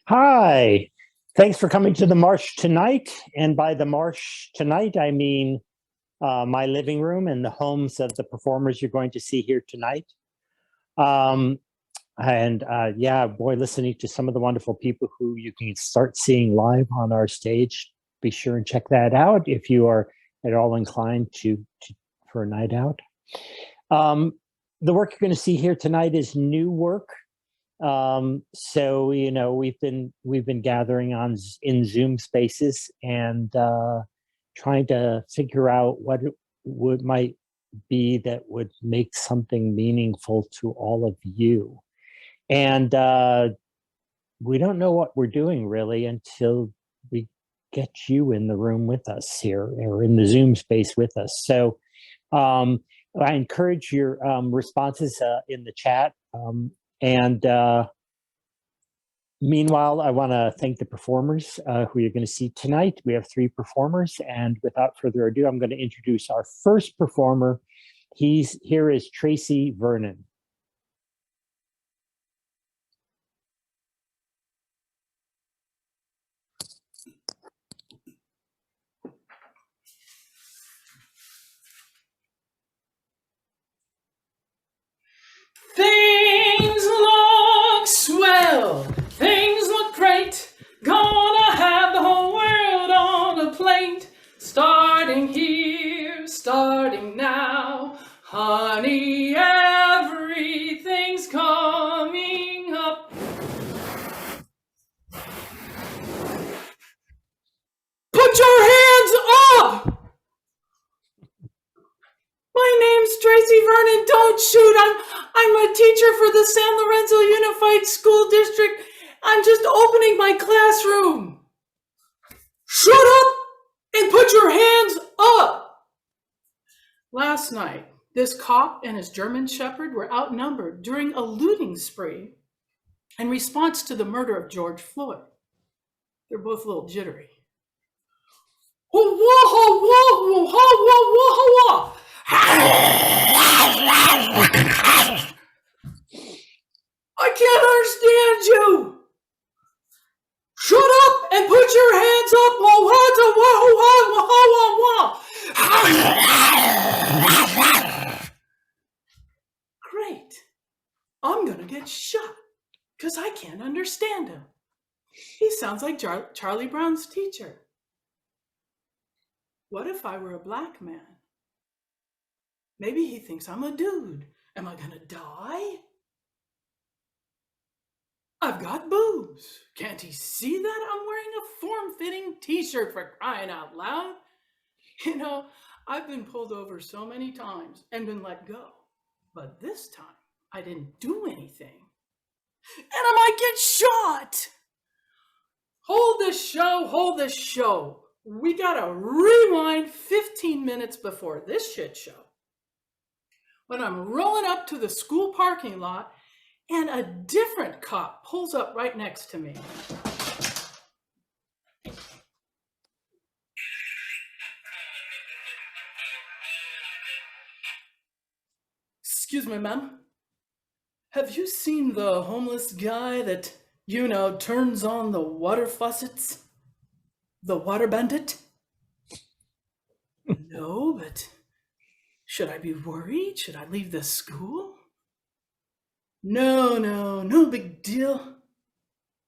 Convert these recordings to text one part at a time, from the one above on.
Hi, thanks for coming to the march tonight. And by the march tonight, I mean my living room and the homes of the performers you're going to see here tonight. Um, yeah, boy, listening to some of the wonderful people who you can start seeing live on our stage. Be sure and check that out if you are at all inclined to for a night out. Um, the work you're going to see here tonight is new work. So we've been gathering on in Zoom spaces and trying to figure out what it would might be that would make something meaningful to all of you. And we don't know what we're doing really until we get you in the room with us here or in the Zoom space with us. So um, I encourage your responses in the chat. And Meanwhile, I want to thank the performers who you're going to see tonight. We have three performers, and without further ado, I'm going to introduce our first performer. Here is Tracy Vernon. Things look swell, things look great, gonna have the whole world on a plate. Starting here, starting now, honey, everything's coming up. Put your hands up! My name's Tracy Vernon. Don't shoot. I'm a teacher for the San Lorenzo Unified School District. I'm just opening my classroom. Shut up and put your hands up. Last night, this cop and his German Shepherd were outnumbered during a looting spree in response to the murder of George Floyd. They're both a little jittery. Whoa, whoa, whoa, whoa, whoa, whoa, whoa. I can't understand you. Shut up and put your hands up. Great. I'm gonna get shot because I can't understand him. He sounds like Charlie Brown's teacher. What if I were a black man? Maybe he thinks I'm a dude. Am I gonna die? I've got boobs. Can't he see that? I'm wearing a form-fitting t-shirt, for crying out loud. You know, I've been pulled over so many times and been let go. But this time, I didn't do anything. And I might get shot. Hold this show. We gotta rewind 15 minutes before this shit show. When I'm rolling up to the school parking lot and a different cop pulls up right next to me. Excuse me, ma'am. Have you seen the homeless guy that, turns on the water faucets? The water bandit? No, but should I be worried? Should I leave the school? No big deal.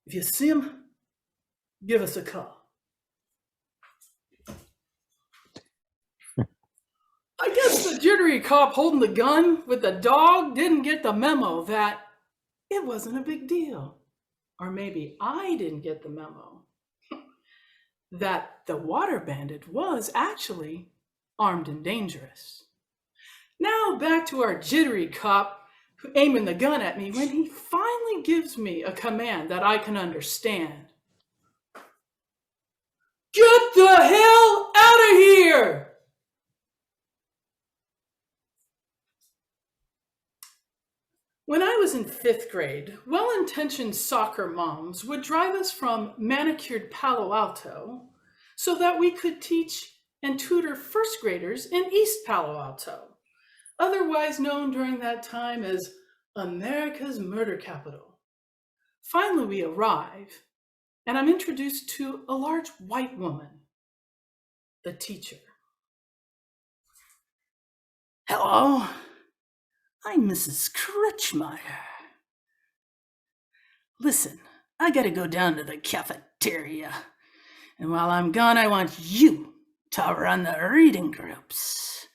If you see him, give us a call. I guess the jittery cop holding the gun with the dog didn't get the memo that it wasn't a big deal. Or maybe I didn't get the memo that the water bandit was actually armed and dangerous. Now back to our jittery cop aiming the gun at me when he finally gives me a command that I can understand. Get the hell out of here! When I was in 5th grade, well-intentioned soccer moms would drive us from manicured Palo Alto so that we could teach and tutor first graders in East Palo Alto, otherwise known during that time as America's murder capital. Finally, we arrive, and I'm introduced to a large white woman, the teacher. Hello, I'm Mrs. Crutchmeyer. Listen, I gotta go down to the cafeteria. And while I'm gone, I want you to run the reading groups.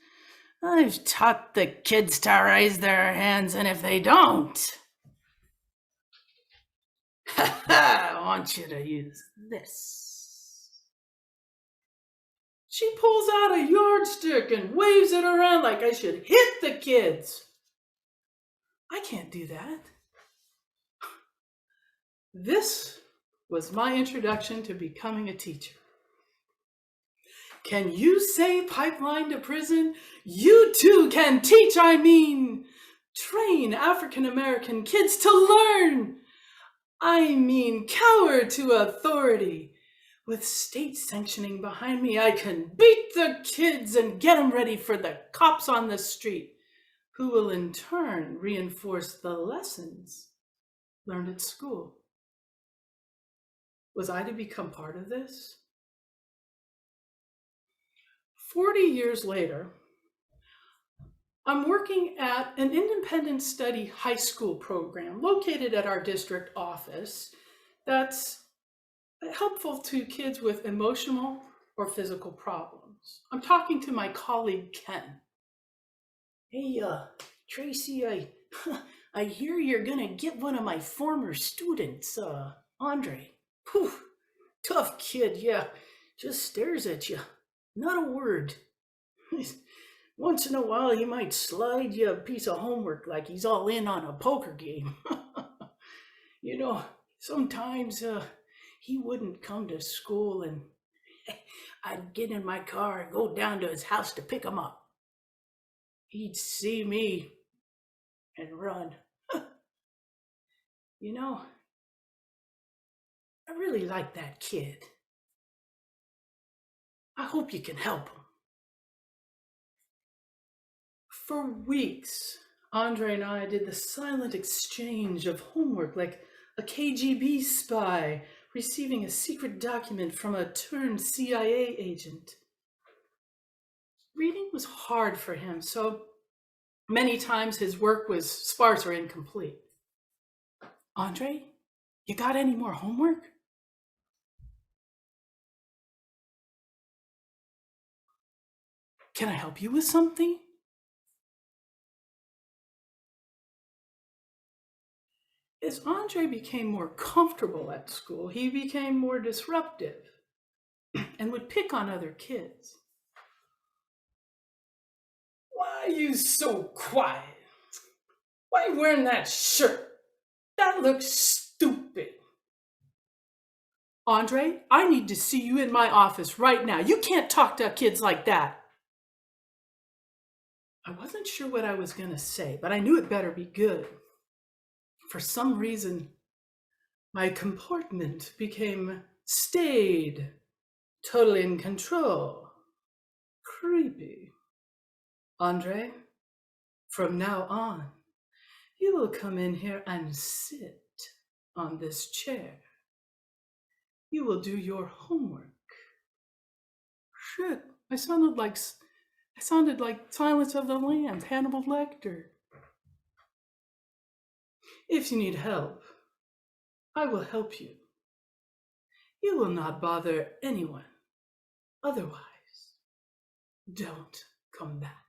I've taught the kids to raise their hands, and if they don't, I want you to use this. She pulls out a yardstick and waves it around like I should hit the kids. I can't do that. This was my introduction to becoming a teacher. Can you say pipeline to prison? You too can teach, train African American kids to learn. Cower to authority. With state sanctioning behind me, I can beat the kids and get them ready for the cops on the street, who will in turn reinforce the lessons learned at school. Was I to become part of this? 40 years later, I'm working at an independent study high school program located at our district office that's helpful to kids with emotional or physical problems. I'm talking to my colleague, Ken. Hey, Tracy, I hear you're gonna get one of my former students, Andre. Whew, tough kid, yeah, just stares at you, not a word. Once in a while, he might slide you a piece of homework like he's all in on a poker game. You know, sometimes he wouldn't come to school and I'd get in my car and go down to his house to pick him up. He'd see me and run. You know, I really like that kid. I hope you can help him. For weeks, Andre and I did the silent exchange of homework like a KGB spy receiving a secret document from a turned CIA agent. Reading was hard for him, so many times his work was sparse or incomplete. Andre, you got any more homework? Can I help you with something? As Andre became more comfortable at school, he became more disruptive and would pick on other kids. Why are you so quiet? Why are you wearing that shirt? That looks stupid. Andre, I need to see you in my office right now. You can't talk to kids like that. I wasn't sure what I was going to say, but I knew it better be good. For some reason, my comportment became staid, totally in control, creepy. Andre, from now on, you will come in here and sit on this chair. You will do your homework. Shit, I sounded like Silence of the Lambs, Hannibal Lecter. If you need help, I will help you. You will not bother anyone. Otherwise, don't come back.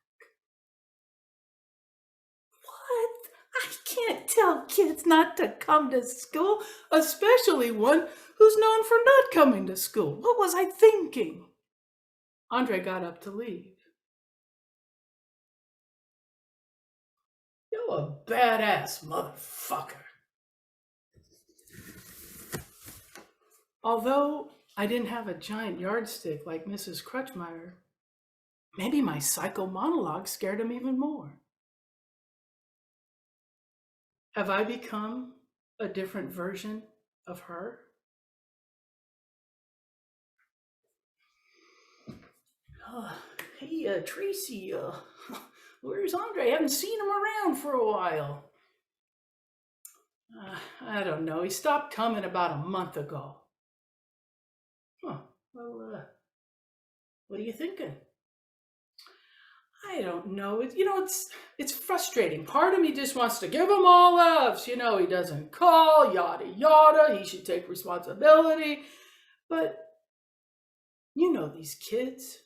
What? I can't tell kids not to come to school, especially one who's known for not coming to school. What was I thinking? Andre got up to leave. You're a badass motherfucker. Although I didn't have a giant yardstick like Mrs. Crutchmeyer, maybe my psycho monologue scared him even more. Have I become a different version of her? Hey, Tracy, where's Andre? I haven't seen him around for a while. I don't know. He stopped coming about a month ago. Huh. Well, what are you thinking? I don't know. It's frustrating. Part of me just wants to give him all F's. He doesn't call, yada yada. He should take responsibility. But these kids.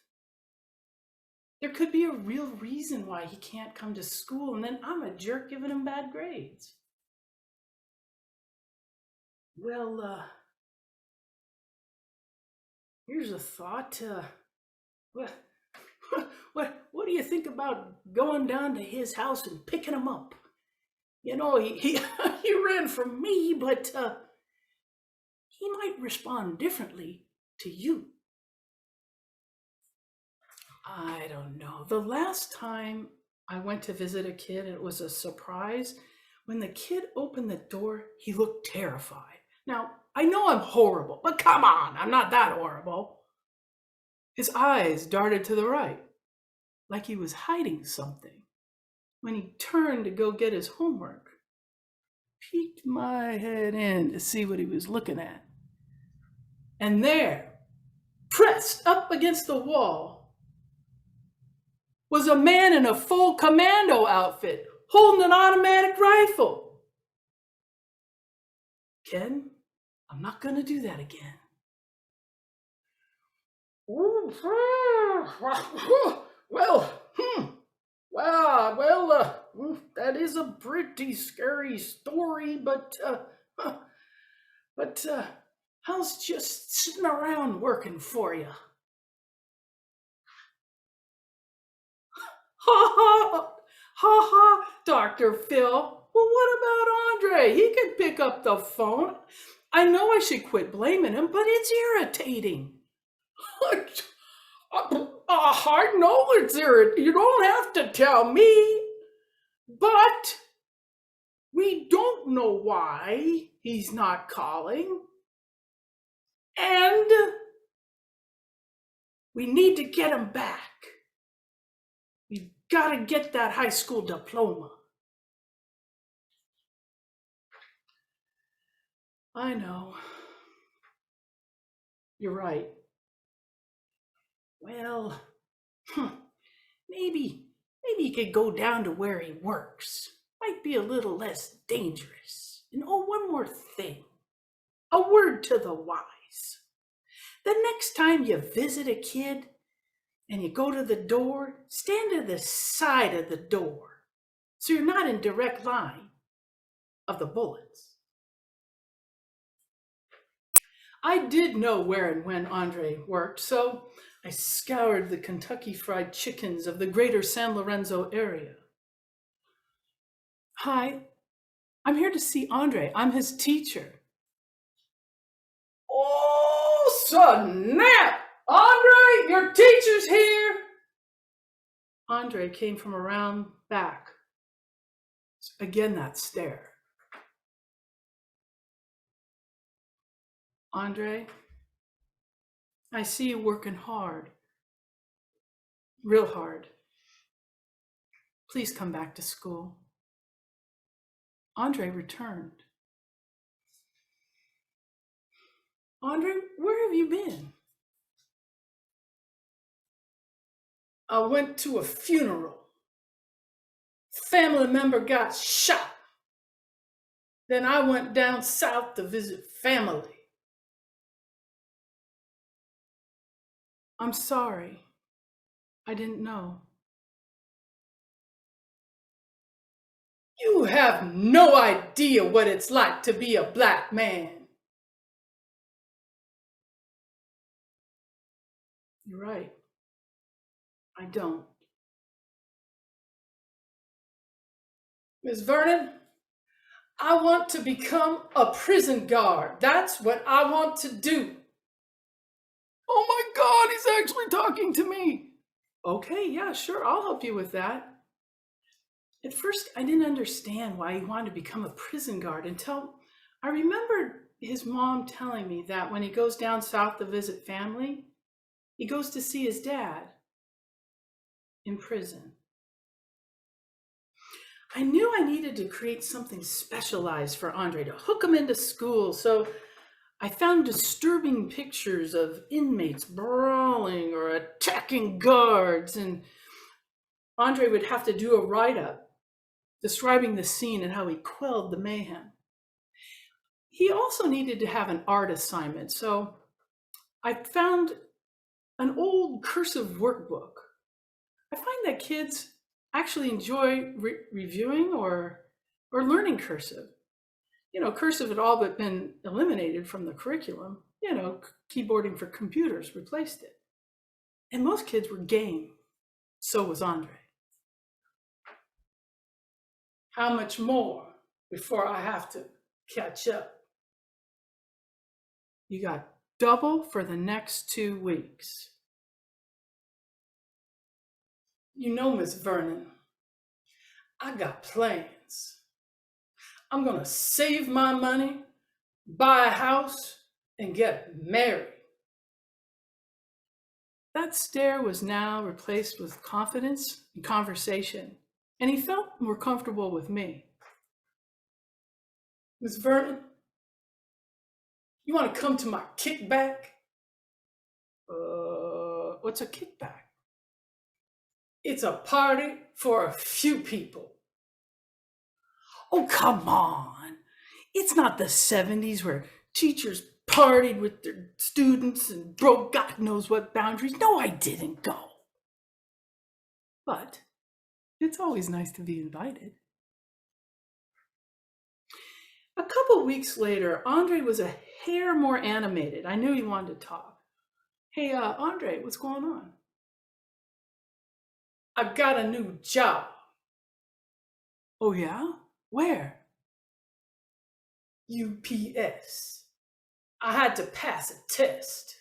There could be a real reason why he can't come to school, and then I'm a jerk giving him bad grades. Well, here's a thought. What do you think about going down to his house and picking him up? He he ran from me, but he might respond differently to you. I don't know. The last time I went to visit a kid, it was a surprise. When the kid opened the door, he looked terrified. Now, I know I'm horrible, but come on, I'm not that horrible. His eyes darted to the right, like he was hiding something. When he turned to go get his homework, peeked my head in to see what he was looking at. And there, pressed up against the wall, was a man in a full commando outfit, holding an automatic rifle. Ken, I'm not going to do that again. That is a pretty scary story, but how's just sitting around working for you? Ha ha, Dr. Phil. Well, what about Andre? He could pick up the phone. I know I should quit blaming him, but it's irritating. I know it's irritating. You don't have to tell me. But we don't know why he's not calling. And we need to get him back. We've got to get that high school diploma. I know. You're right. Well, maybe he could go down to where he works. Might be a little less dangerous. And one more thing. A word to the wise. The next time you visit a kid and you go to the door, stand to the side of the door so you're not in direct line of the bullets. I did know where and when Andre worked, so I scoured the Kentucky Fried Chickens of the greater San Lorenzo area. Hi, I'm here to see Andre. I'm his teacher. Oh, snap! Andre, your teacher's here! Andre came from around back. Again, that stare. Andre, I see you working hard. Real hard. Please come back to school. Andre returned. Andre, where have you been? I went to a funeral. Family member got shot. Then I went down south to visit family. I'm sorry. I didn't know. You have no idea what it's like to be a black man. You're right. I don't. Ms. Vernon, I want to become a prison guard. That's what I want to do. Oh my God, he's actually talking to me. Okay, yeah, sure, I'll help you with that. At first, I didn't understand why he wanted to become a prison guard until I remembered his mom telling me that when he goes down south to visit family, he goes to see his dad in prison. I knew I needed to create something specialized for Andre to hook him into school, so I found disturbing pictures of inmates brawling or attacking guards, and Andre would have to do a write-up describing the scene and how he quelled the mayhem. He also needed to have an art assignment, so I found an old cursive workbook. I find that kids actually enjoy reviewing or learning cursive. Cursive had all but been eliminated from the curriculum. Keyboarding for computers replaced it. And most kids were game. So was Andre. How much more before I have to catch up? You got double for the next 2 weeks. Miss Vernon, I got plans. I'm gonna save my money, buy a house, and get married. That stare was now replaced with confidence and conversation, and he felt more comfortable with me. Miss Vernon, you want to come to my kickback? What's a kickback? It's a party for a few people. Oh, come on. It's not the 70s where teachers partied with their students and broke God knows what boundaries. No, I didn't go. But it's always nice to be invited. A couple weeks later, Andre was a hair more animated. I knew he wanted to talk. Hey, Andre, what's going on? I've got a new job. Oh, yeah? Where? UPS. I had to pass a test.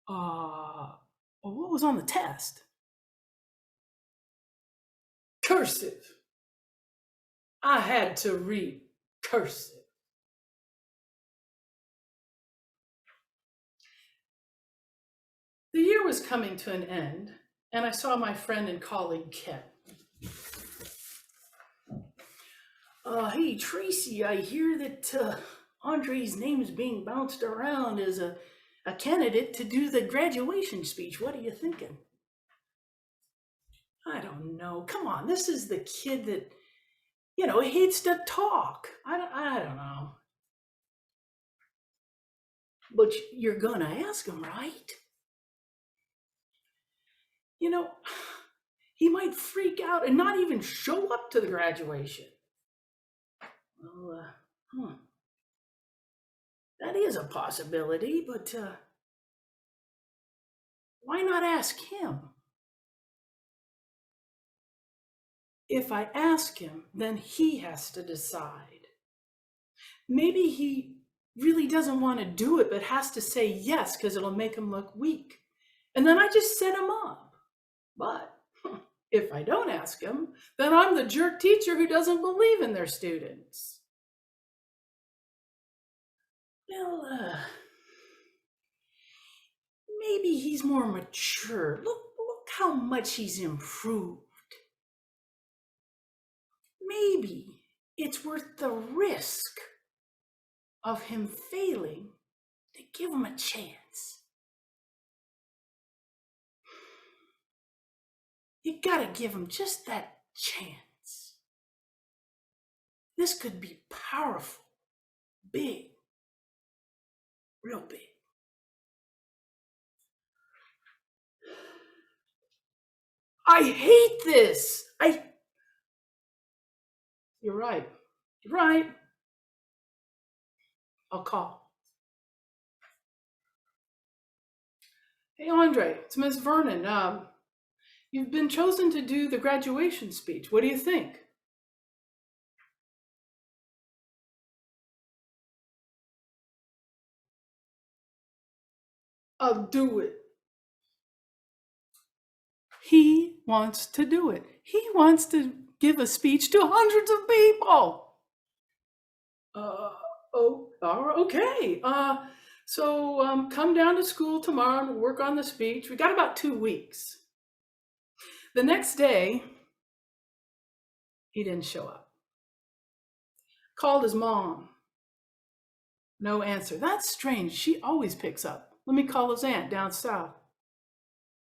What was on the test? Cursive. I had to read cursive. The year was coming to an end, and I saw my friend and colleague Ken. Hey, Tracy, I hear that Andre's name is being bounced around as a candidate to do the graduation speech. What are you thinking? I don't know. Come on, this is the kid that, hates to talk. I don't know. But you're gonna ask him, right? He might freak out and not even show up to the graduation. Well, that is a possibility, but why not ask him? If I ask him, then he has to decide. Maybe he really doesn't want to do it, but has to say yes because it'll make him look weak. And then I just set him up. But if I don't ask him, then I'm the jerk teacher who doesn't believe in their students. Well, maybe he's more mature. Look how much he's improved. Maybe it's worth the risk of him failing to give him a chance. You gotta give him just that chance. This could be powerful, big, real big. I hate this. You're right. You're right. I'll call. Hey, Andre, it's Miss Vernon. You've been chosen to do the graduation speech. What do you think? I'll do it. He wants to do it. He wants to give a speech to hundreds of people. Okay. So come down to school tomorrow and work on the speech. We got about 2 weeks. The next day, He didn't show up. Called his mom. No answer. That's strange. She always picks up. Let me call his aunt down south.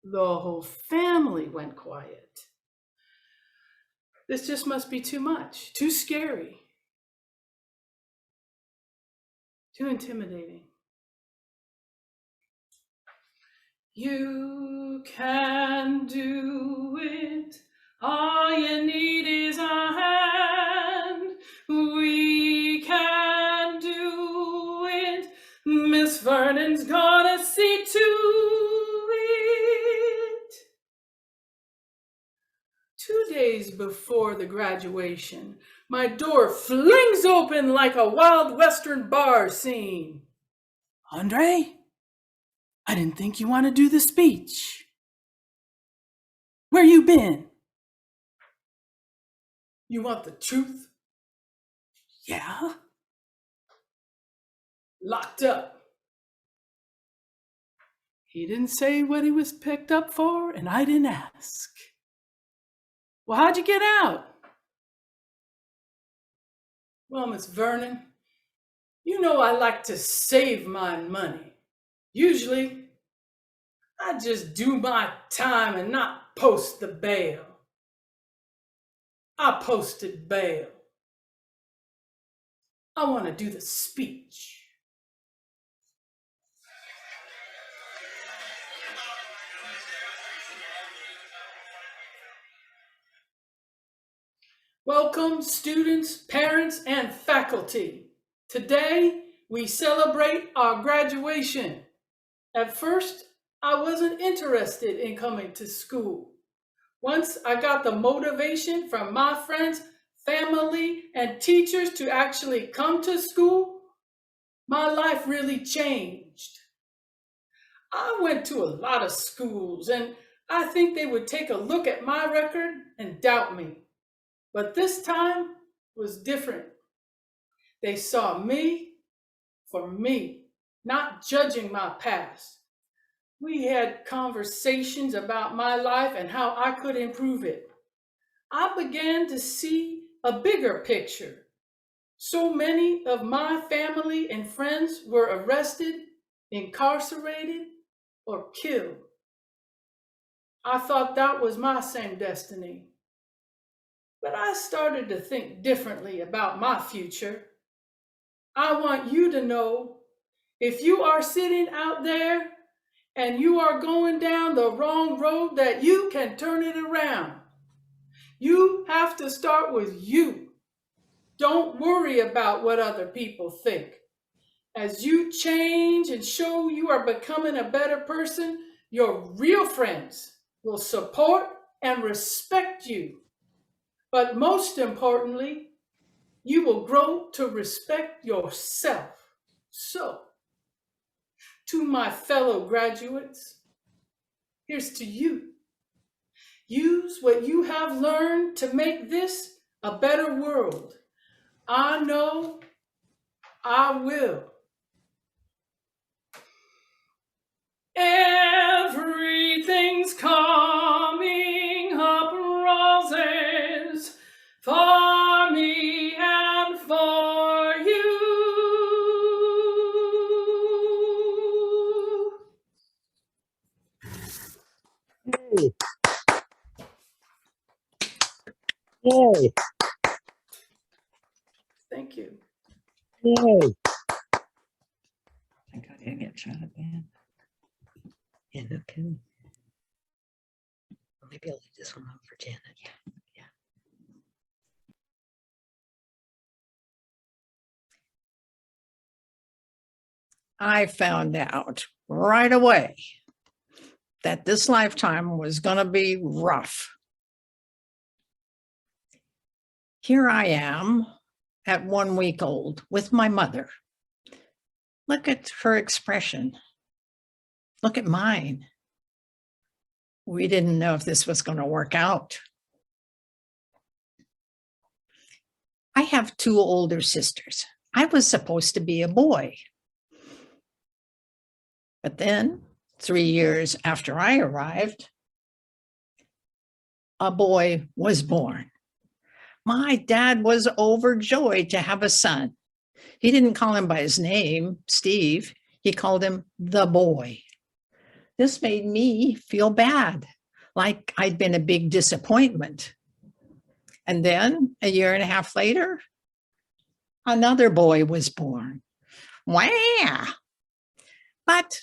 The whole family went quiet. This just must be too much, too scary, too intimidating. You can do it. All you need is a hand. We can do it. Miss Vernon's gonna see to it. 2 days before the graduation, my door flings open like a Wild Western bar scene. Andre, I didn't think you want to do the speech. Where you been? You want the truth? Yeah. Locked up. He didn't say what he was picked up for, and I didn't ask. Well, how'd you get out? Well, Miss Vernon, you know I like to save my money. Usually, I just do my time and not post the bail. I posted bail. I want to do the speech. Welcome, students, parents, and faculty. Today, we celebrate our graduation. At first, I wasn't interested in coming to school. Once I got the motivation from my friends, family, and teachers to actually come to school, my life really changed. I went to a lot of schools, and I think they would take a look at my record and doubt me. But this time was different. They saw me for me, not judging my past. We had conversations about my life and how I could improve it. I began to see a bigger picture. So many of my family and friends were arrested, incarcerated, or killed. I thought that was my same destiny. But I started to think differently about my future. I want you to know, if you are sitting out there and you are going down the wrong road, that you can turn it around. You have to start with you. Don't worry about what other people think. As you change and show you are becoming a better person, your real friends will support and respect you. But most importantly, you will grow to respect yourself. So, to my fellow graduates, here's to you. Use what you have learned to make this a better world. I know I will. Everything's coming up roses for me and for you. Yay. Yay. Thank you. Yay. I got to get shot at man. And a pin. Maybe I'll leave this one up for Janet. Yeah. I found out right away that this lifetime was going to be rough. Here I am at 1 week old with my mother. Look at her expression. Look at mine. We didn't know if this was going to work out. I have 2 older sisters. I was supposed to be a boy. But then, 3 years after I arrived, a boy was born. My dad was overjoyed to have a son. He didn't call him by his name, Steve. He called him the boy. This made me feel bad, like I'd been a big disappointment. And then a year and a half later, another boy was born. Wow. But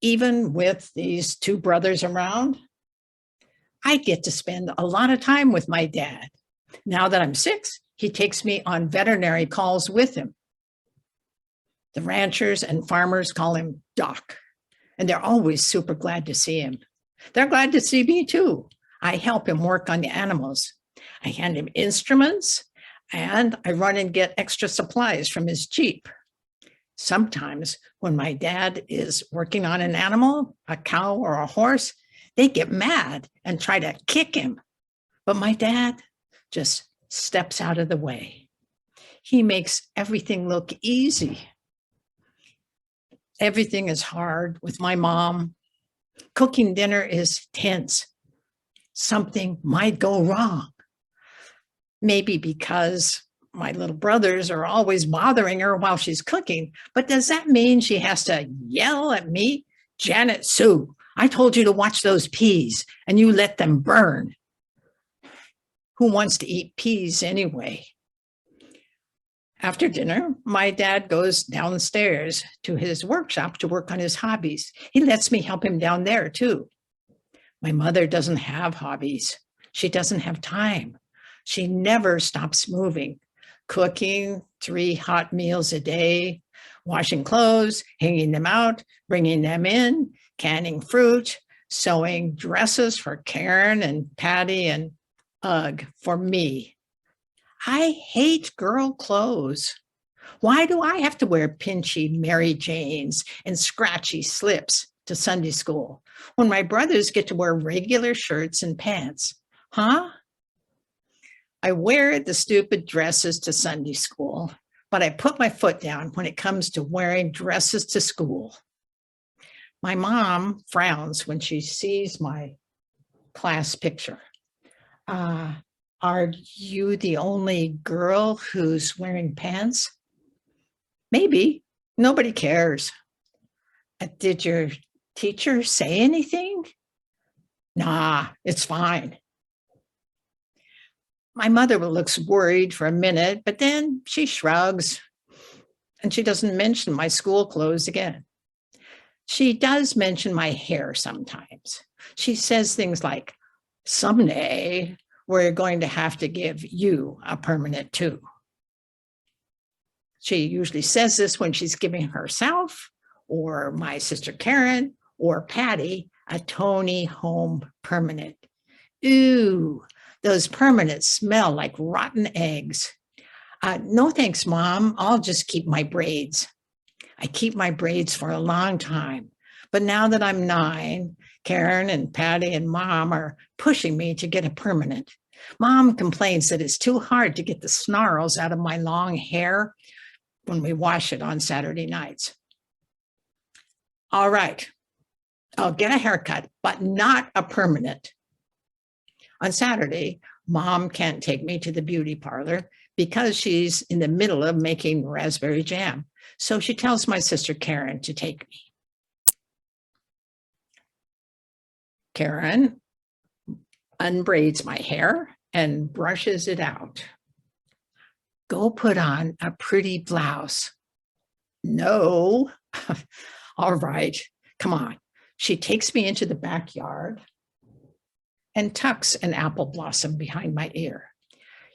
even with these two brothers around, I get to spend a lot of time with my dad. Now that I'm 6, he takes me on veterinary calls with him. The ranchers and farmers call him Doc, and they're always super glad to see him. They're glad to see me too. I help him work on the animals. I hand him instruments, and I run and get extra supplies from his Jeep. Sometimes when my dad is working on an animal, a cow or a horse, they get mad and try to kick him. But my dad just steps out of the way. He makes everything look easy. Everything is hard with my mom. Cooking dinner is tense. Something might go wrong. Maybe because my little brothers are always bothering her while she's cooking. But does that mean she has to yell at me? Janet Sue, I told you to watch those peas and you let them burn. Who wants to eat peas anyway? After dinner, my dad goes downstairs to his workshop to work on his hobbies. He lets me help him down there too. My mother doesn't have hobbies. She doesn't have time. She never stops moving, cooking 3 hot meals a day, washing clothes, hanging them out, bringing them in, canning fruit, sewing dresses for Karen and Patty and Ugh for me. I hate girl clothes. Why do I have to wear pinchy Mary Janes and scratchy slips to Sunday school when my brothers get to wear regular shirts and pants? Huh? I wear the stupid dresses to Sunday school, but I put my foot down when it comes to wearing dresses to school. My mom frowns when she sees my class picture. Are you the only girl who's wearing pants? Maybe. Nobody cares. Did your teacher say anything? Nah, it's fine. My mother looks worried for a minute, but then she shrugs and she doesn't mention my school clothes again. She does mention my hair sometimes. She says things like, someday we're going to have to give you a permanent too. She usually says this when she's giving herself or my sister Karen or Patty a Tony home permanent. Ooh, those permanents smell like rotten eggs. No thanks, Mom. I'll just keep my braids. I keep my braids for a long time. But now that I'm 9, Karen and Patty and Mom are pushing me to get a permanent. Mom complains that it's too hard to get the snarls out of my long hair when we wash it on Saturday nights. All right, I'll get a haircut, but not a permanent. On Saturday, Mom can't take me to the beauty parlor because she's in the middle of making raspberry jam. So she tells my sister Karen to take me. Karen unbraids my hair and brushes it out. Go put on a pretty blouse. No. All right, come on. She takes me into the backyard and tucks an apple blossom behind my ear.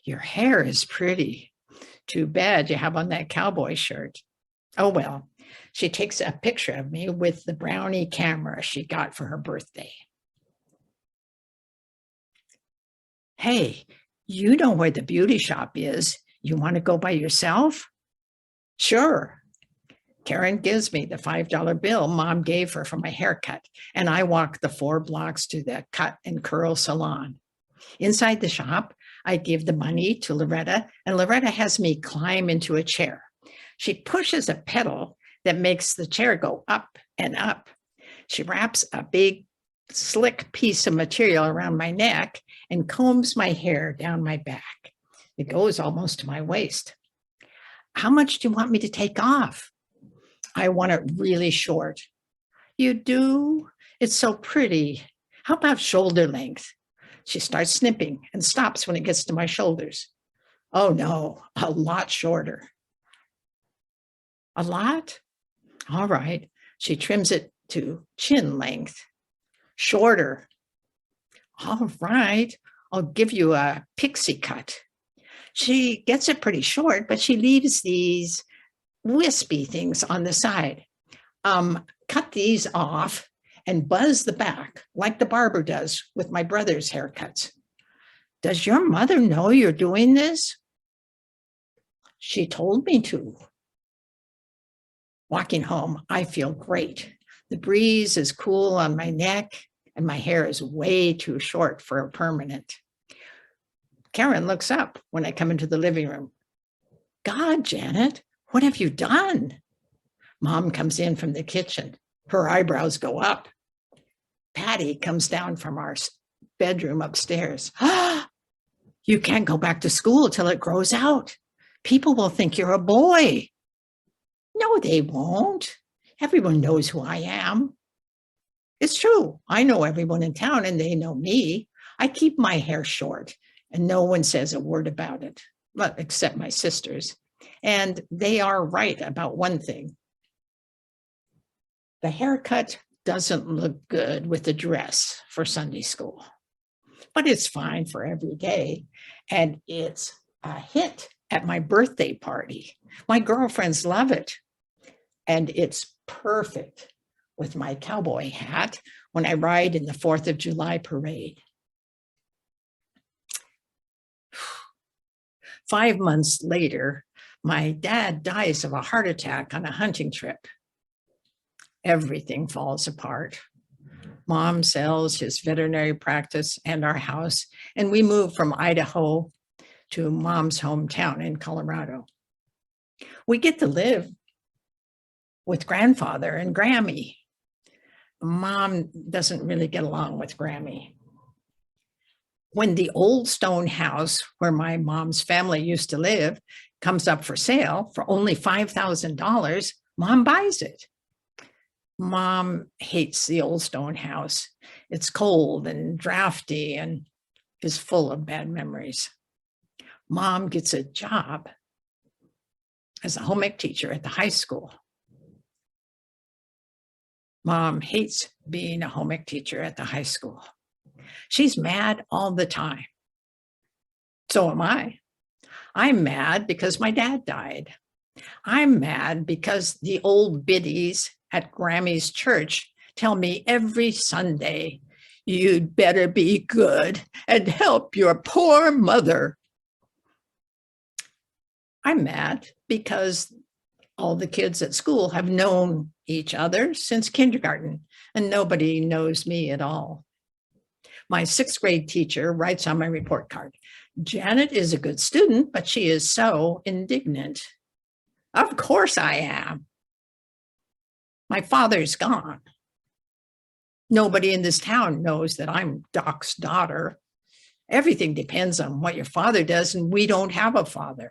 Your hair is pretty. Too bad you have on that cowboy shirt. Oh, well, she takes a picture of me with the brownie camera she got for her birthday. Hey, you know where the beauty shop is. You want to go by yourself? Sure. Karen gives me the $5 bill Mom gave her for my haircut, and I walk the 4 blocks to the cut and curl salon. Inside the shop, I give the money to Loretta, and Loretta has me climb into a chair. She pushes a pedal that makes the chair go up and up. She wraps a big, slick piece of material around my neck and combs my hair down my back. It goes almost to my waist. How much do you want me to take off? I want it really short. You do? It's so pretty. How about shoulder length? She starts snipping and stops when it gets to my shoulders. Oh no, a lot shorter. A lot? All right. She trims it to chin length. Shorter. All right. I'll give you a pixie cut. She gets it pretty short, but she leaves these wispy things on the side. Cut these off and buzz the back like the barber does with my brother's haircuts. Does your mother know you're doing this? She told me to. Walking home, I feel great. The breeze is cool on my neck and my hair is way too short for a permanent. Karen looks up when I come into the living room. God, Janet, what have you done? Mom comes in from the kitchen. Her eyebrows go up. Patty comes down from our bedroom upstairs. You can't go back to school till it grows out. People will think you're a boy. No, they won't. Everyone knows who I am. It's true. I know everyone in town and they know me. I keep my hair short and no one says a word about it, well, except my sisters. And they are right about one thing. The haircut doesn't look good with the dress for Sunday school, but it's fine for every day. And it's a hit at my birthday party. My girlfriends love it. And it's perfect with my cowboy hat when I ride in the 4th of July parade. 5 months later, my dad dies of a heart attack on a hunting trip. Everything falls apart. Mom sells his veterinary practice and our house, and we move from Idaho to Mom's hometown in Colorado. We get to live with grandfather and Grammy. Mom doesn't really get along with Grammy. When the old stone house where my mom's family used to live comes up for sale for only $5,000, Mom buys it. Mom hates the old stone house. It's cold and drafty and is full of bad memories. Mom gets a job as a home ec teacher at the high school. Mom hates being a home ec teacher at the high school. She's mad all the time. So am I. I'm mad because my dad died. I'm mad because the old biddies at Grammy's church tell me every Sunday, you'd better be good and help your poor mother. I'm mad because all the kids at school have known each other since kindergarten, and nobody knows me at all. My 6th grade teacher writes on my report card, Janet is a good student, but she is so indignant. Of course I am. My father's gone. Nobody in this town knows that I'm Doc's daughter. Everything depends on what your father does, and we don't have a father.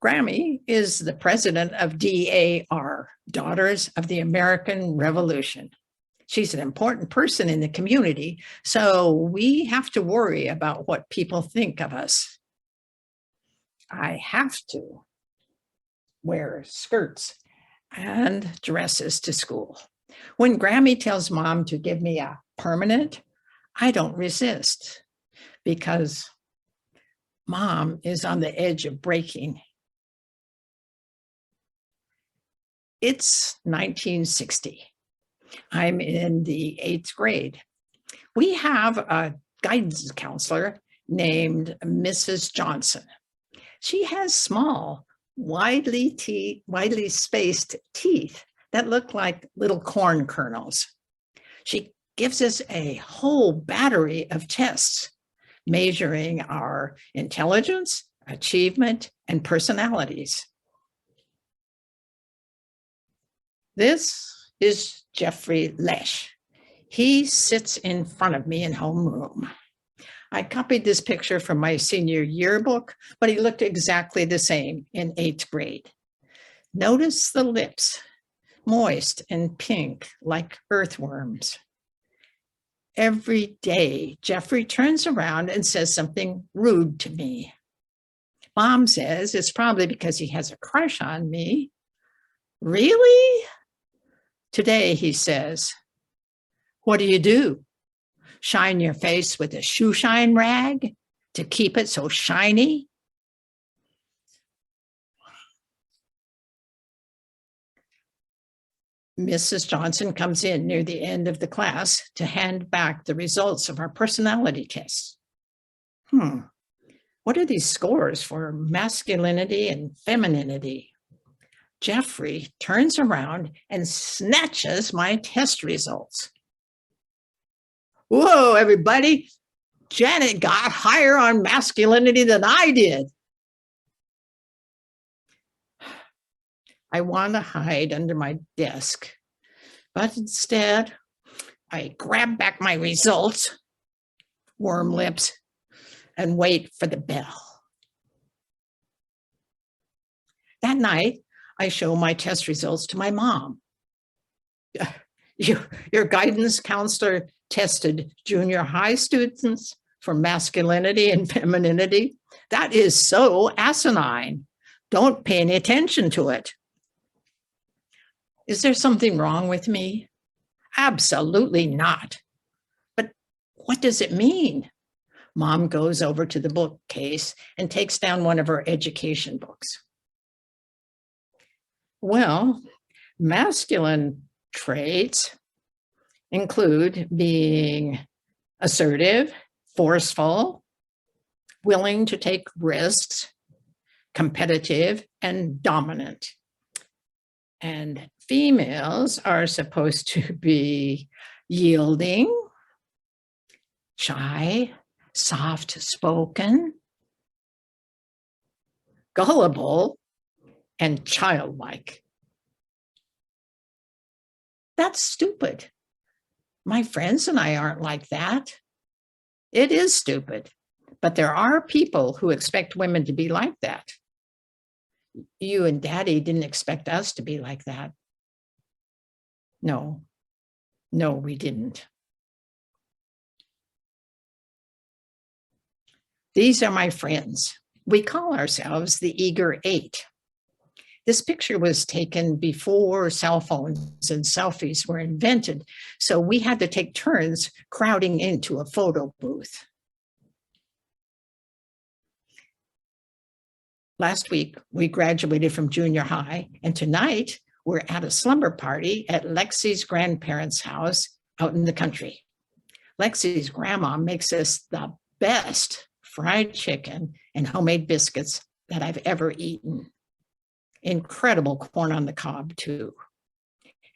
Grammy is the president of DAR, Daughters of the American Revolution. She's an important person in the community, so we have to worry about what people think of us. I have to wear skirts and dresses to school. When Grammy tells Mom to give me a permanent, I don't resist because Mom is on the edge of breaking. It's 1960. I'm in the 8th grade. We have a guidance counselor named Mrs. Johnson. She has small, widely spaced teeth that look like little corn kernels. She gives us a whole battery of tests measuring our intelligence, achievement, and personalities. This is Jeffrey Lesh. He sits in front of me in homeroom. I copied this picture from my senior yearbook, but he looked exactly the same in 8th grade. Notice the lips, moist and pink like earthworms. Every day, Jeffrey turns around and says something rude to me. Mom says it's probably because he has a crush on me. Really? Today, he says, what do? Shine your face with a shoe shine rag to keep it so shiny? Mrs. Johnson comes in near the end of the class to hand back the results of our personality tests. What are these scores for masculinity and femininity? Jeffrey turns around and snatches my test results. Whoa, everybody, Janet got higher on masculinity than I did. I want to hide under my desk, but instead, I grab back my results, worm lips, and wait for the bell. That night, I show my test results to my mom. Your guidance counselor tested junior high students for masculinity and femininity. That is so asinine. Don't pay any attention to it. Is there something wrong with me? Absolutely not. But what does it mean? Mom goes over to the bookcase and takes down one of her education books. Well, masculine traits include being assertive, forceful, willing to take risks, competitive, and dominant. And females are supposed to be yielding, shy, soft-spoken, gullible, and childlike. That's stupid. My friends and I aren't like that. It is stupid, but there are people who expect women to be like that. You and Daddy didn't expect us to be like that. No, we didn't. These are my friends. We call ourselves the Eager Eight. This picture was taken before cell phones and selfies were invented, so we had to take turns crowding into a photo booth. Last week, we graduated from junior high, and tonight we're at a slumber party at Lexi's grandparents' house out in the country. Lexi's grandma makes us the best fried chicken and homemade biscuits that I've ever eaten. Incredible corn on the cob, too.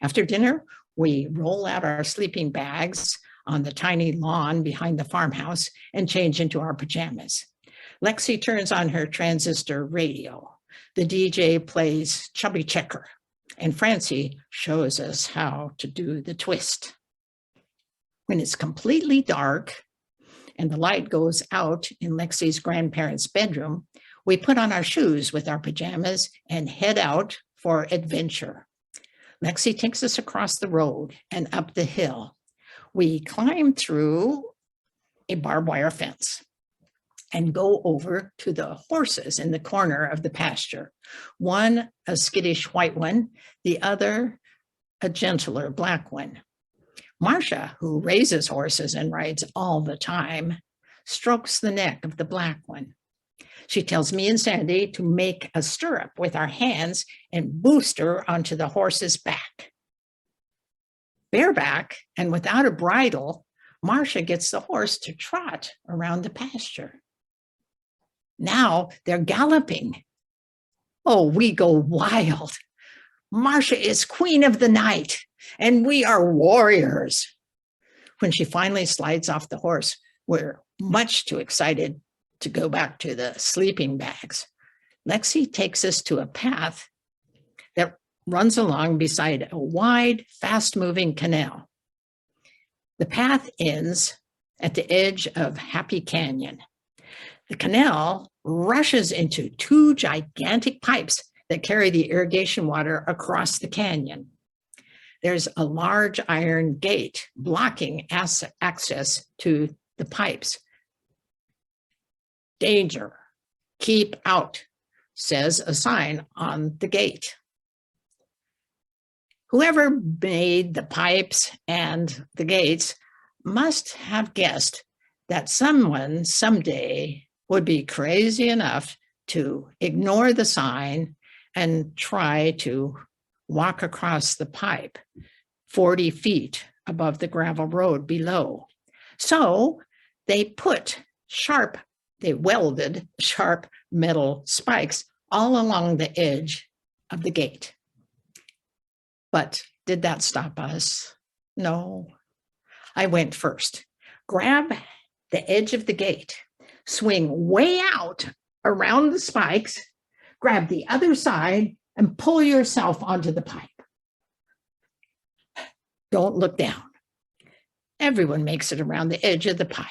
After dinner, we roll out our sleeping bags on the tiny lawn behind the farmhouse and change into our pajamas. Lexi turns on her transistor radio. The DJ plays Chubby Checker, and Francie shows us how to do the twist. When it's completely dark and the light goes out in Lexi's grandparents' bedroom, we put on our shoes with our pajamas and head out for adventure. Lexi takes us across the road and up the hill. We climb through a barbed wire fence and go over to the horses in the corner of the pasture. One, a skittish white one, the other, a gentler black one. Marcia, who raises horses and rides all the time, strokes the neck of the black one. She tells me and Sandy to make a stirrup with our hands and boost her onto the horse's back. Bareback and without a bridle, Marcia gets the horse to trot around the pasture. Now they're galloping. Oh, we go wild. Marcia is queen of the night, and we are warriors. When she finally slides off the horse, we're much too excited to go back to the sleeping bags. Lexi takes us to a path that runs along beside a wide, fast-moving canal. The path ends at the edge of Happy Canyon. The canal rushes into two gigantic pipes that carry the irrigation water across the canyon. There's a large iron gate blocking access to the pipes. Danger, keep out, says a sign on the gate. Whoever made the pipes and the gates must have guessed that someone someday would be crazy enough to ignore the sign and try to walk across the pipe 40 feet above the gravel road below. So they welded sharp metal spikes all along the edge of the gate. But did that stop us? No. I went first. Grab the edge of the gate, swing way out around the spikes, grab the other side, and pull yourself onto the pipe. Don't look down. Everyone makes it around the edge of the pipe,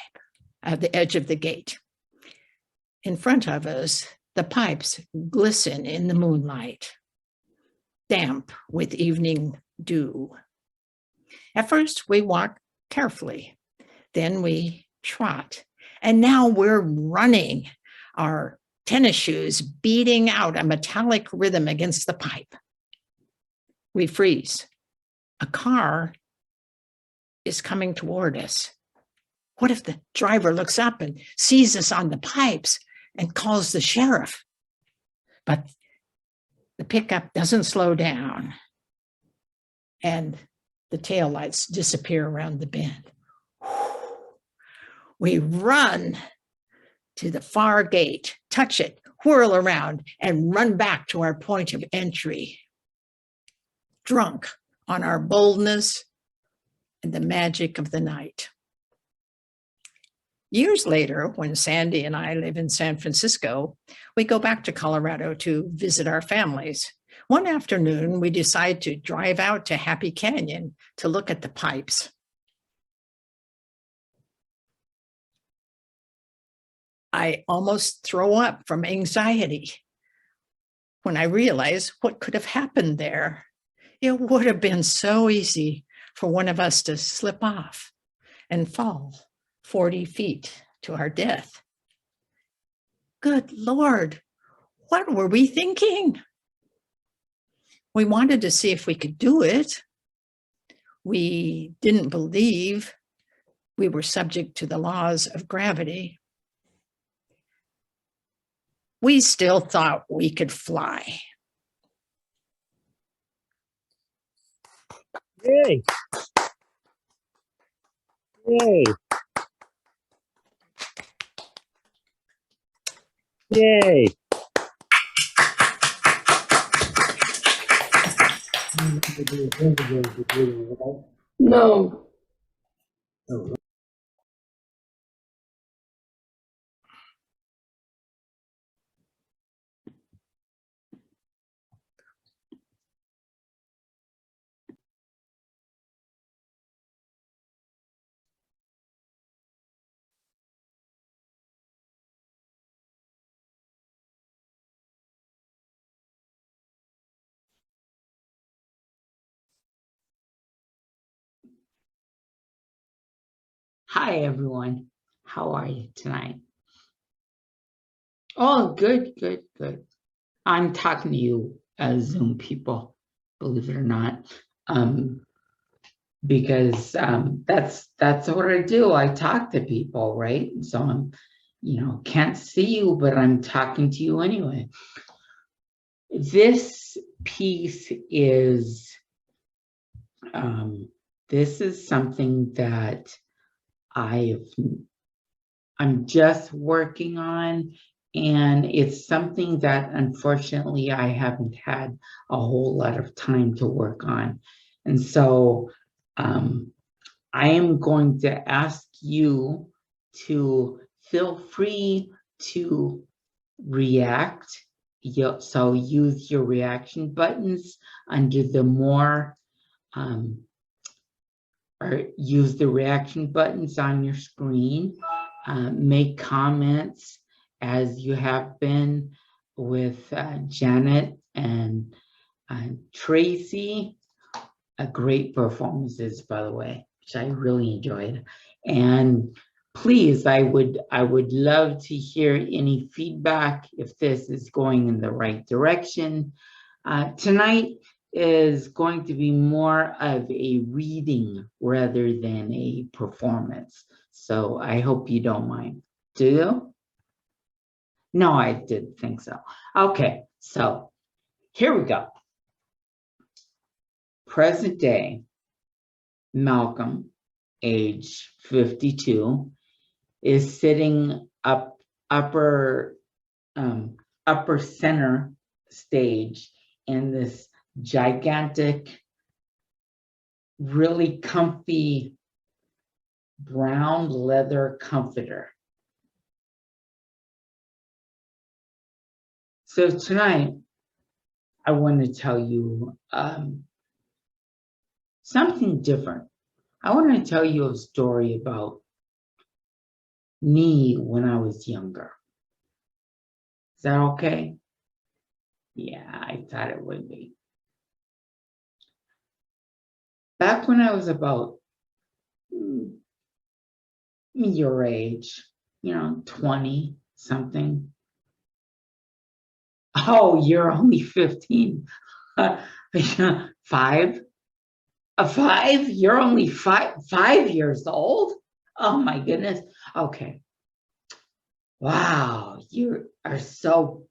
the edge of the gate. In front of us, the pipes glisten in the moonlight, damp with evening dew. At first, we walk carefully, then we trot, and now we're running, our tennis shoes beating out a metallic rhythm against the pipe. We freeze. A car is coming toward us. What if the driver looks up and sees us on the pipes and calls the sheriff? But the pickup doesn't slow down, and the taillights disappear around the bend. We run to the far gate, touch it, whirl around, and run back to our point of entry, drunk on our boldness and the magic of the night. Years later, when Sandy and I live in San Francisco, we go back to Colorado to visit our families. One afternoon, we decide to drive out to Happy Canyon to look at the pipes. I almost throw up from anxiety when I realize what could have happened there. It would have been so easy for one of us to slip off and fall 40 feet to our death. Good Lord, what were we thinking? We wanted to see if we could do it. We didn't believe we were subject to the laws of gravity. We still thought we could fly. Yay. Yay. Yay. No. Hi, everyone. How are you tonight? Oh, good, good, good. I'm talking to you as Zoom people, believe it or not, because that's what I do. I talk to people, right? So I'm, can't see you, but I'm talking to you anyway. This piece is, this is something that I'm just working on, and it's something that unfortunately I haven't had a whole lot of time to work on. And so I am going to ask you to feel free to react. So use your reaction buttons under the more or use the reaction buttons on your screen. Make comments as you have been with Janet and Tracy. Great performances, by the way, which I really enjoyed. And please, I would love to hear any feedback if this is going in the right direction. Tonight is going to be more of a reading rather than a performance. So I hope you don't mind. Do you? No, I didn't think so. Okay, so here we go. Present day, Malcolm, age 52, is sitting upper center stage in this gigantic, really comfy brown leather comforter. So tonight, I want to tell you something different. I want to tell you a story about me when I was younger. Is that okay? Yeah, I thought it would be. Back when I was about your age, 20 something. Oh, you're only 15. 5? A 5? You're only 5 years old? Oh my goodness. Okay. Wow, you are so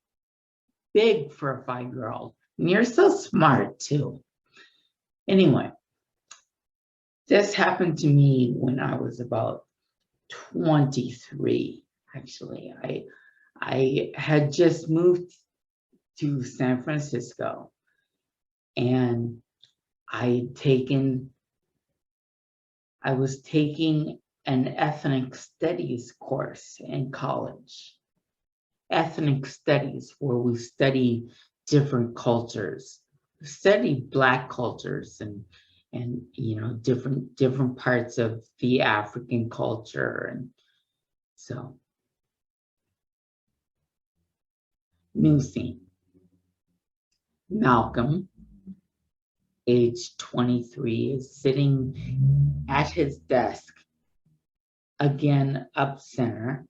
big for a 5-year-old. And you're so smart too. Anyway, this happened to me when I was about 23, actually. I had just moved to San Francisco, and I was taking an ethnic studies course in college. Ethnic studies, where we study different cultures. We study Black cultures and different parts of the African culture. And so, new scene. Malcolm, age 23, is sitting at his desk, again up center,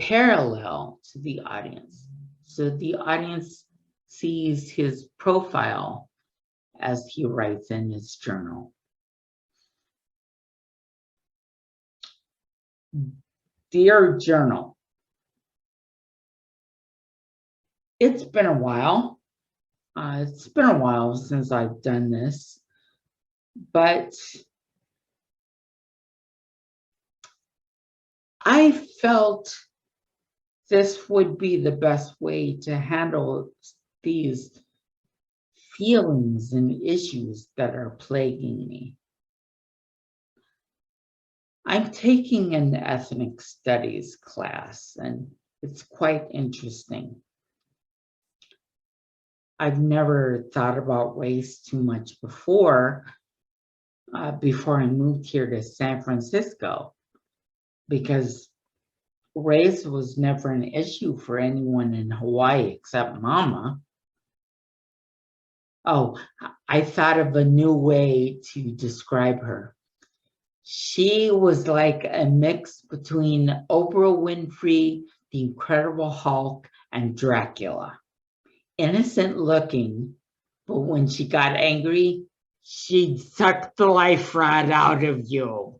parallel to the audience. So the audience sees his profile as he writes in his journal. Dear journal, it's been a while. It's been a while since I've done this, but I felt this would be the best way to handle these feelings and issues that are plaguing me. I'm taking an ethnic studies class, and it's quite interesting. I've never thought about race too much before I moved here to San Francisco, because race was never an issue for anyone in Hawaii except Mama. Oh, I thought of a new way to describe her. She was like a mix between Oprah Winfrey, the Incredible Hulk, and Dracula. Innocent looking, but when she got angry, she'd suck the life right out of you.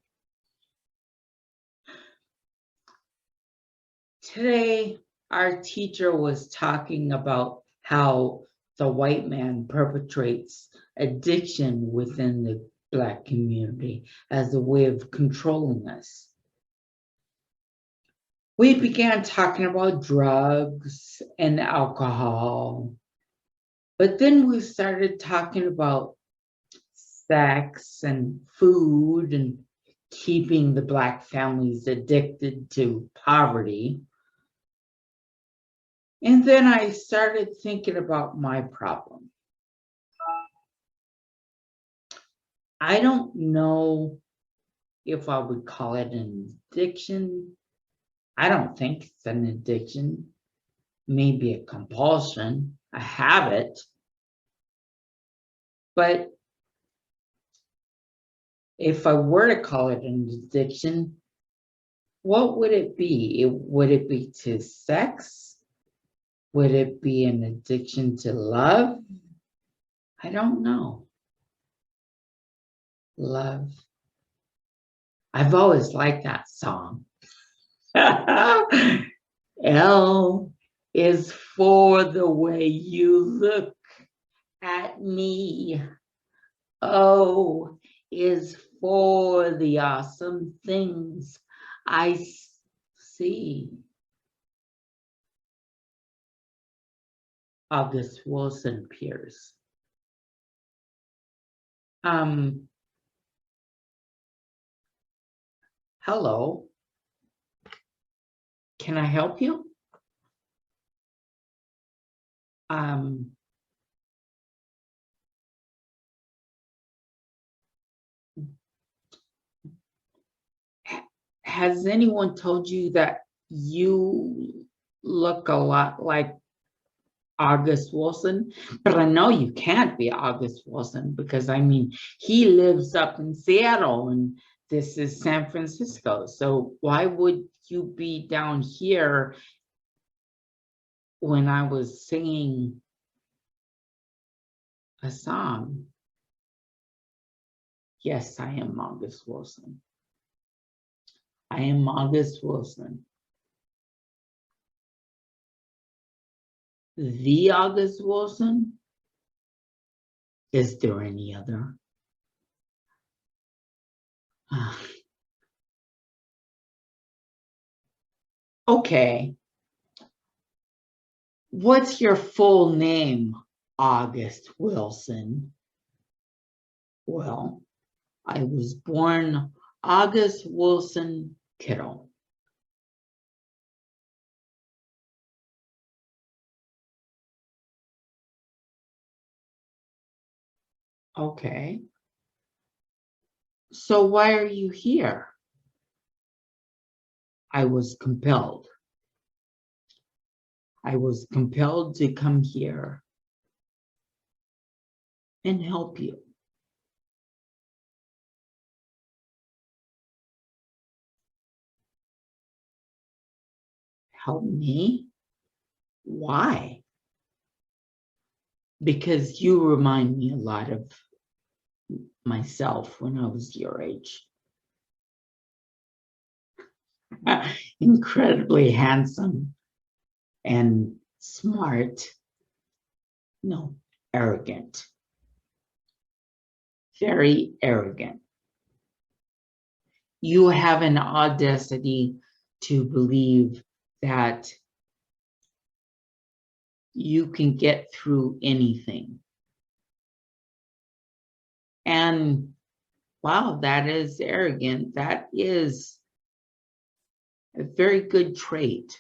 Today, our teacher was talking about how the white man perpetrates addiction within the Black community as a way of controlling us. We began talking about drugs and alcohol, but then we started talking about sex and food and keeping the Black families addicted to poverty. And then I started thinking about my problem. I don't know if I would call it an addiction. I don't think it's an addiction. Maybe a compulsion, a habit. But if I were to call it an addiction, what would it be? Would it be to sex? Would it be an addiction to love? I don't know. Love. I've always liked that song. L is for the way you look at me. O is for the awesome things I see. August Wilson Pierce. Hello. Can I help you? Has anyone told you that you look a lot like August Wilson? But I know you can't be August Wilson because, I mean, he lives up in Seattle and this is San Francisco. So why would you be down here when I was singing a song? Yes, I am August Wilson. I am August Wilson. The August Wilson? Is there any other? Okay. What's your full name, August Wilson? Well, I was born August Wilson Kittle. Okay. So why are you here? I was compelled. I was compelled to come here and help you. Help me? Why? Because you remind me a lot of myself when I was your age. Incredibly handsome and smart. No, arrogant. Very arrogant. You have an audacity to believe that you can get through anything. And wow, that is arrogant. That is a very good trait.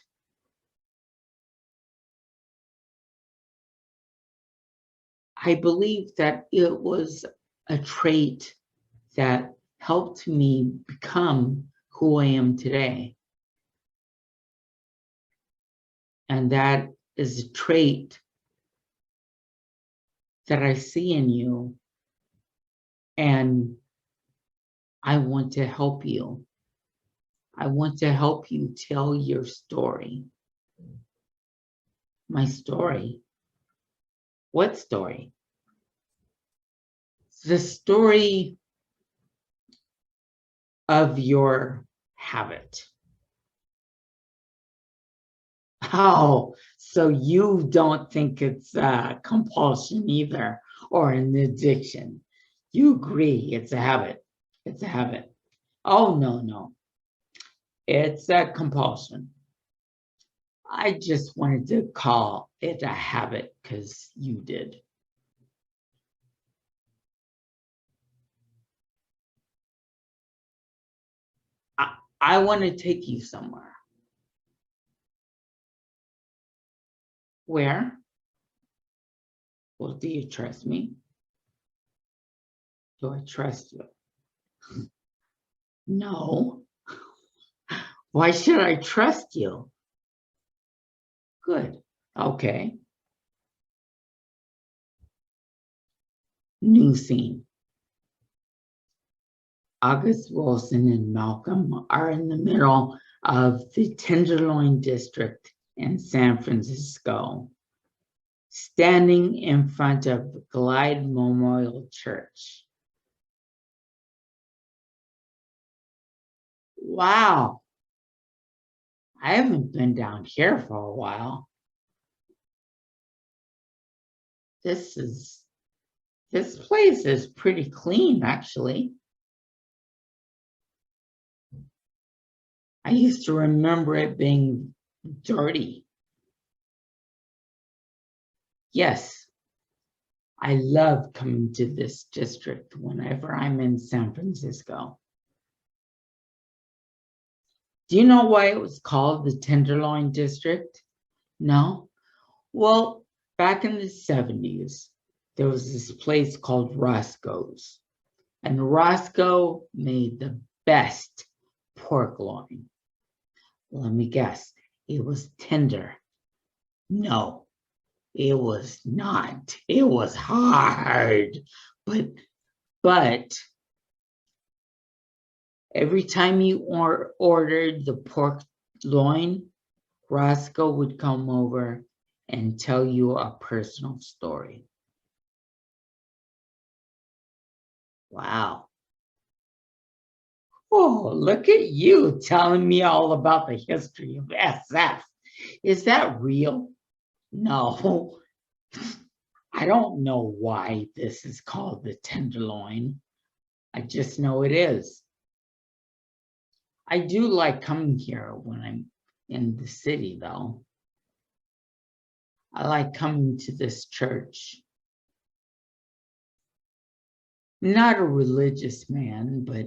I believe that it was a trait that helped me become who I am today. And that is a trait that I see in you. And I want to help you. I want to help you tell your story. My story. What story? The story of your habit. Oh, so you don't think it's a compulsion either, or an addiction. You agree it's a habit. It's a habit. Oh, no. It's a compulsion. I just wanted to call it a habit because you did. I want to take you somewhere. Where? Well, do you trust me? Do I trust you? No. Why should I trust you? Good. Okay. New scene. August Wilson and Malcolm are in the middle of the Tenderloin District in San Francisco, standing in front of Glide Memorial Church. Wow. I haven't been down here for a while. This place is pretty clean, actually. I used to remember it being dirty. Yes, I love coming to this district whenever I'm in San Francisco. Do you know why it was called the Tenderloin District? No? Well, back in the 70s, there was this place called Roscoe's. And Roscoe made the best pork loin. Let me guess, it was tender. No, it was not. It was hard. But every time you ordered the pork loin, Roscoe would come over and tell you a personal story. Wow. Oh, look at you telling me all about the history of SF. Is that real? No. I don't know why this is called the Tenderloin. I just know it is. I do like coming here when I'm in the city, though. I like coming to this church. Not a religious man, but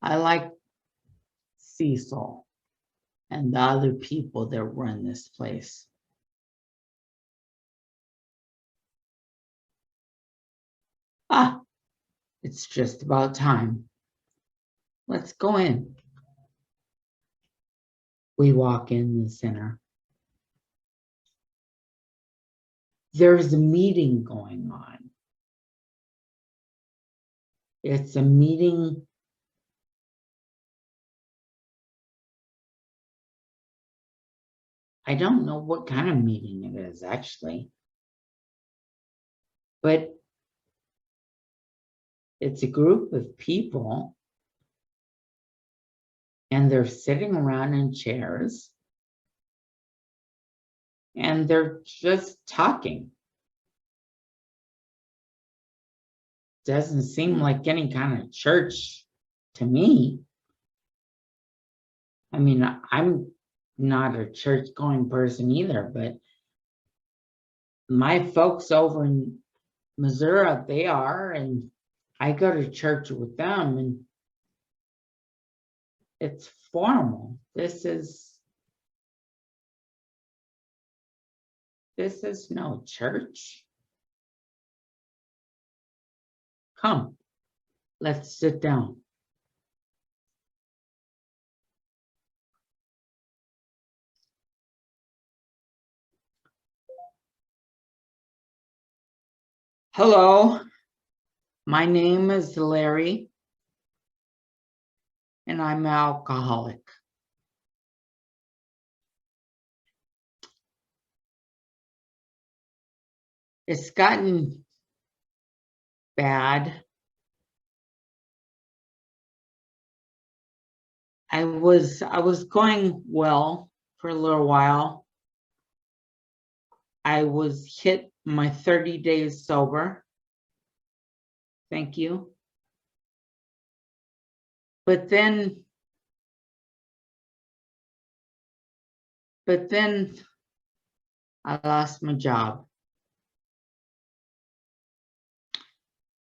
I like Cecil and the other people that run this place. Ah, it's just about time. Let's go in. We walk in the center. There's a meeting going on. It's a meeting. I don't know what kind of meeting it is, actually. But it's a group of people, and they're sitting around in chairs, and they're just talking. Doesn't seem like any kind of church to me. I mean, I'm not a church-going person either, but my folks over in Missouri, they are, and I go to church with them, and it's formal. This is no church. Come, let's sit down. Hello, my name is Larry, and I'm an alcoholic. It's gotten bad. I was going well for a little while. I was hit my 30 days sober. Thank you. But then I lost my job.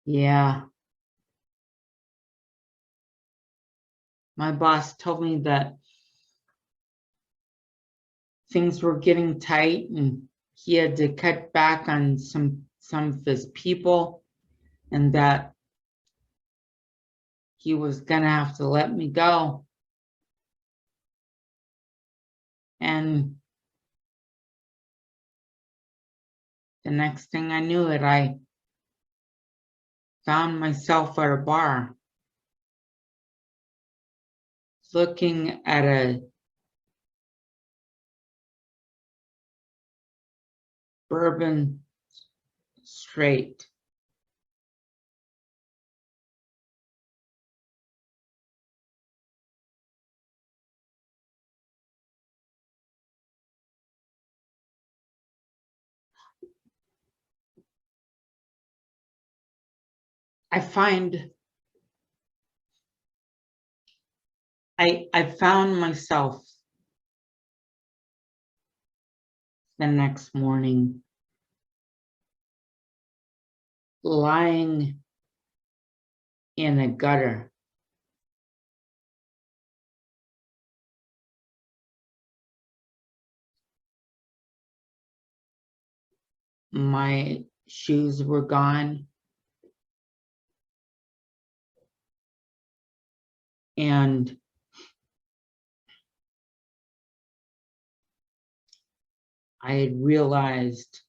Yeah. My boss told me that things were getting tight and he had to cut back on some of his people, and that he was gonna have to let me go. And the next thing I knew it, I found myself at a bar looking at a bourbon straight. I found myself the next morning lying in a gutter. My shoes were gone, and I had realized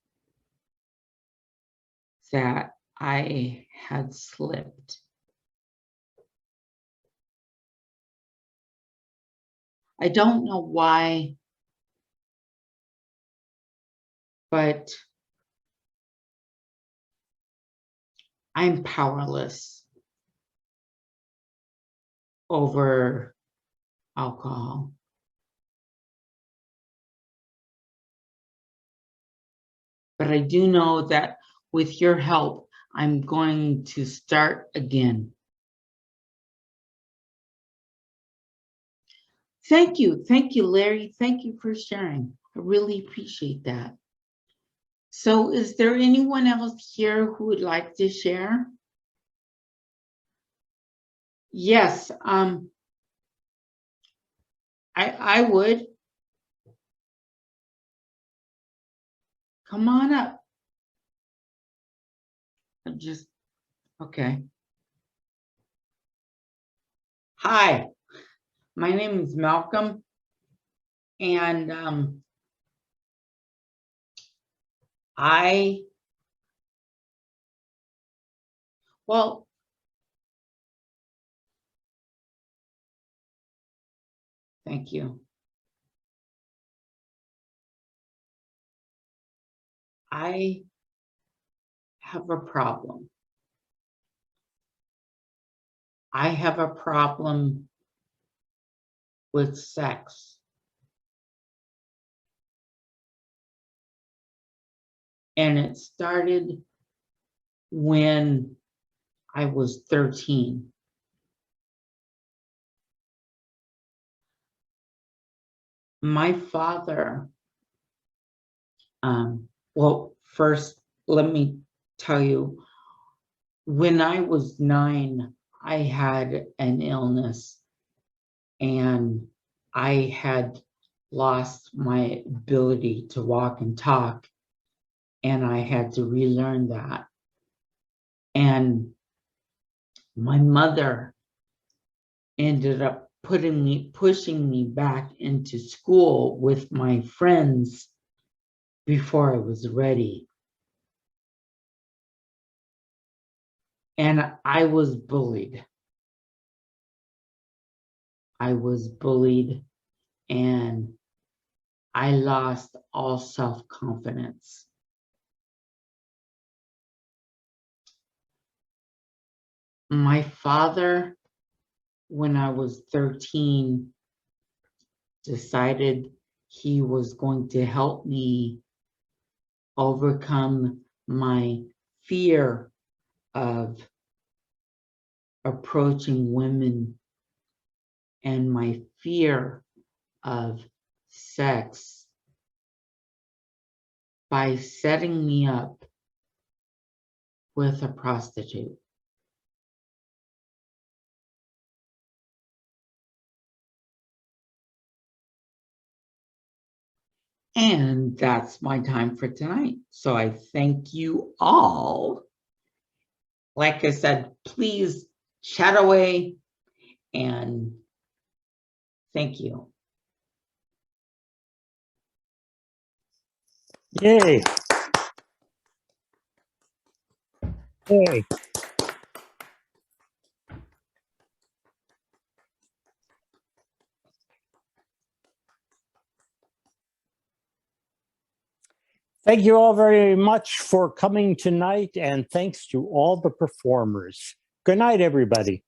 that I had slipped. I don't know why, but I'm powerless over alcohol. But I do know that with your help, I'm going to start again. Thank you, Larry. Thank you for sharing. I really appreciate that. So is there anyone else here who would like to share? Yes, I would. Come on up. Okay. Hi, my name is Malcolm, and well, thank you. I have a problem. I have a problem with sex. And it started when I was 13. My father, well, first, let me tell you, when I was 9, I had an illness and I had lost my ability to walk and talk, and I had to relearn that. And my mother ended up pushing me back into school with my friends before I was ready. And I was bullied. And I lost all self-confidence. My father, when I was 13, decided he was going to help me overcome my fear of approaching women and my fear of sex by setting me up with a prostitute. And that's my time for tonight. So I thank you all. Like I said, please chat away and thank you. Yay. Yay. Thank you all very much for coming tonight, and thanks to all the performers. Good night, everybody.